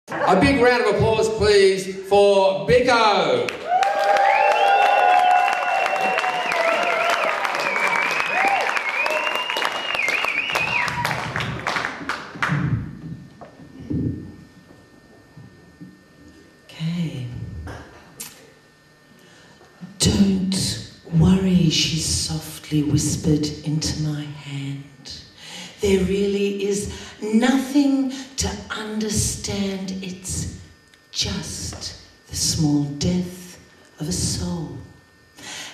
A big round of applause, please, for Bicko. Okay. Don't worry, she softly whispered into my hand. There really is nothing to understand. It's just the small death of a soul.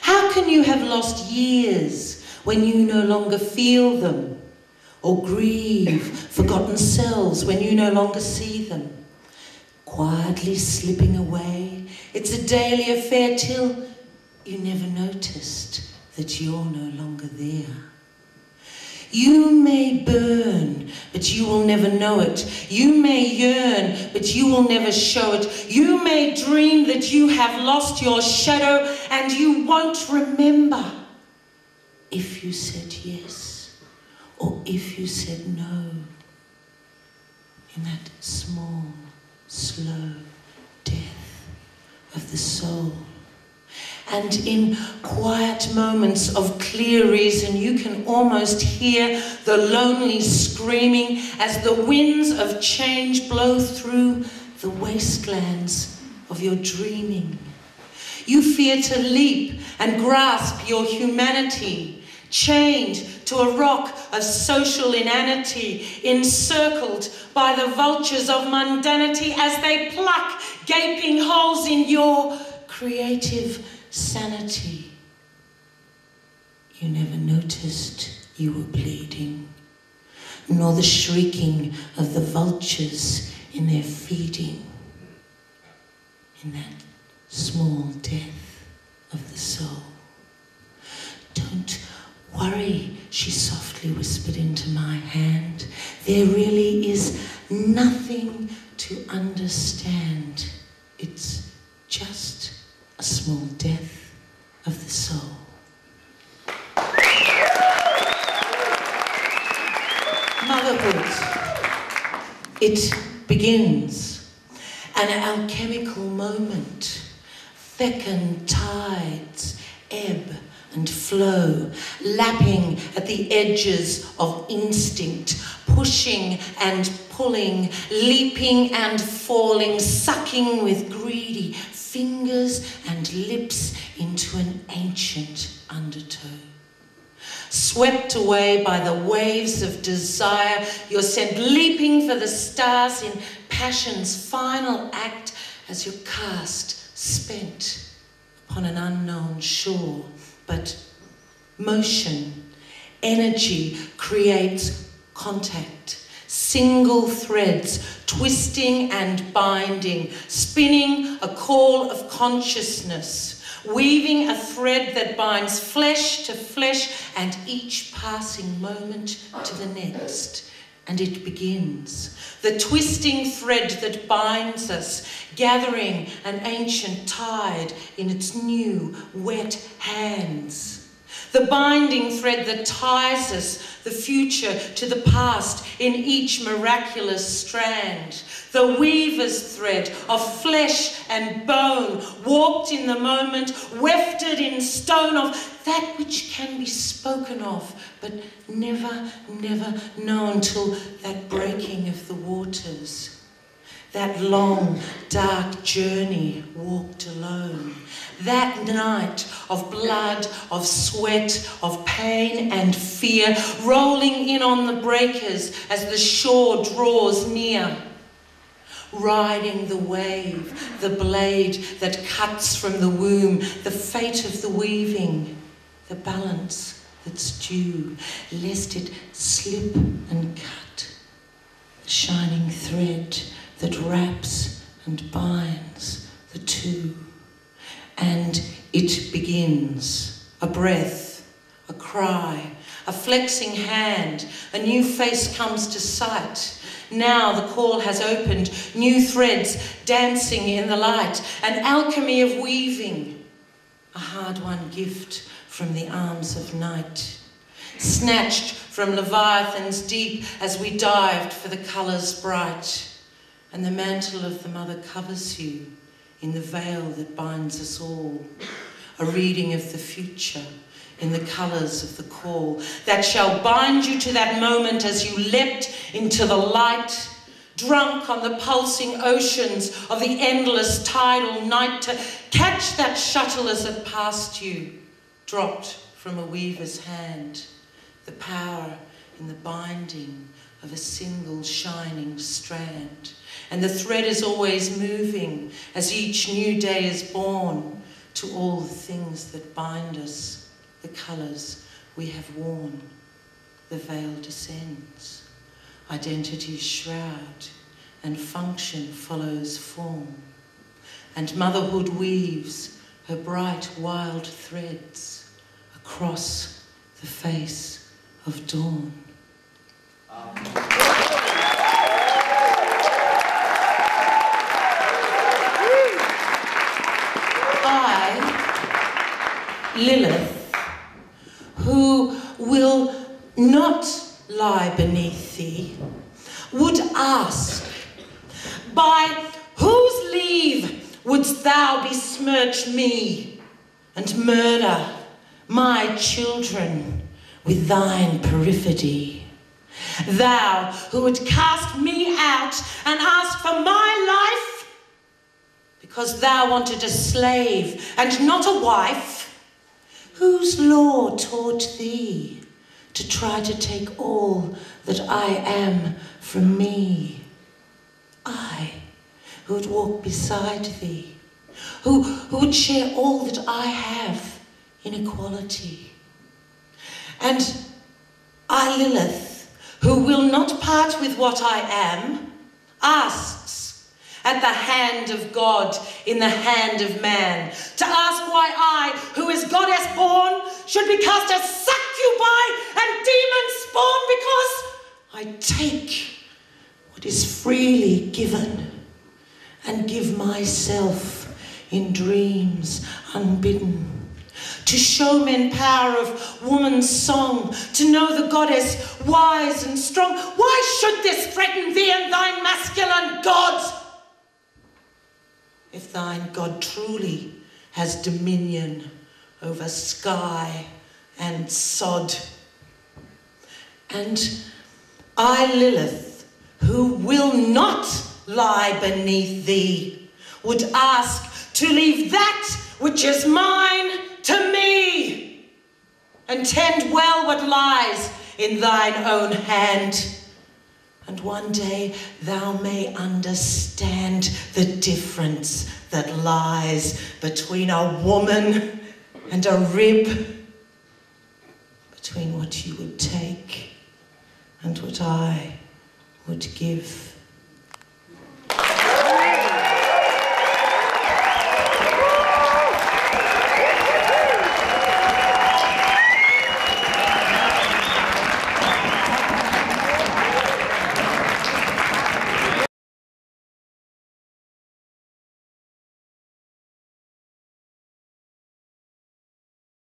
How can you have lost years when you no longer feel them? Or grieve forgotten selves when you no longer see them? Quietly slipping away, it's a daily affair till you never noticed that you're no longer there. You may burn, but you will never know it. You may yearn, but you will never show it. You may dream that you have lost your shadow, and you won't remember if you said yes or if you said no. In that small, slow death of the soul. And in quiet moments of clear reason, you can almost hear the lonely screaming as the winds of change blow through the wastelands of your dreaming. You fear to leap and grasp your humanity, chained to a rock of social inanity, encircled by the vultures of mundanity as they pluck gaping holes in your creative sanity. You never noticed you were bleeding, nor the shrieking of the vultures in their feeding, in that small death of the soul. Don't worry, she softly whispered into my hand. There really is nothing to understand. It's just a small death of the soul. Motherhood. It begins. An alchemical moment. Fecund tides ebb and flow, lapping at the edges of instinct, pushing and pulling, leaping and falling, sucking with greedy fingers and lips into an ancient undertow. Swept away by the waves of desire, you're sent leaping for the stars in passion's final act as you're cast, spent, upon an unknown shore. But motion, energy creates contact. Single threads, twisting and binding, spinning a call of consciousness, weaving a thread that binds flesh to flesh and each passing moment to the next. And it begins. The twisting thread that binds us, gathering an ancient tide in its new, wet hands. The binding thread that ties us, the future to the past in each miraculous strand. The weaver's thread of flesh and bone, warped in the moment, wefted in stone of that which can be spoken of, but never, never known till that breaking of the waters. That long, dark journey walked alone. That night of blood, of sweat, of pain and fear, rolling in on the breakers as the shore draws near. Riding the wave, the blade that cuts from the womb, the fate of the weaving, the balance that's due, lest it slip and cut. The shining thread that wraps and binds the two. And it begins. A breath, a cry, a flexing hand, a new face comes to sight. Now the call has opened, new threads dancing in the light, an alchemy of weaving, a hard-won gift from the arms of night, snatched from Leviathan's deep as we dived for the colours bright. and the mantle of the mother covers you in the veil that binds us all, a reading of the future in the colours of the call that shall bind you to that moment as you leapt into the light, drunk on the pulsing oceans of the endless tidal night, to catch that shuttle as it passed you, dropped from a weaver's hand, the power in the binding of a single shining strand. And the thread is always moving as each new day is born to all the things that bind us, the colours we have worn. The veil descends, identity's shroud, and function follows form. And motherhood weaves her bright, wild threads across the face of dawn. I, Lilith, who will not lie beneath thee, would ask, by whose leave wouldst thou besmirch me and murder my children with thine perfidy? Thou who would cast me out and ask for my life because thou wanted a slave and not a wife, whose law taught thee to try to take all that I am from me? I, who would walk beside thee, who would share all that I have in equality. And I, Lilith, who will not part with what I am, asks at the hand of God in the hand of man, to ask why I, who is goddess born, should be cast as succubi and demon spawn, because I take what is freely given and give myself in dreams unbidden, to show men power of woman's song, to know the goddess wise and strong. Why should this threaten thee and thine masculine God? If thine God truly has dominion over sky and sod. And I, Lilith, who will not lie beneath thee, would ask to leave that which is mine to me, and tend well what lies in thine own hand. And one day thou may understand the difference that lies between a woman and a rib, between what you would take and what I would give.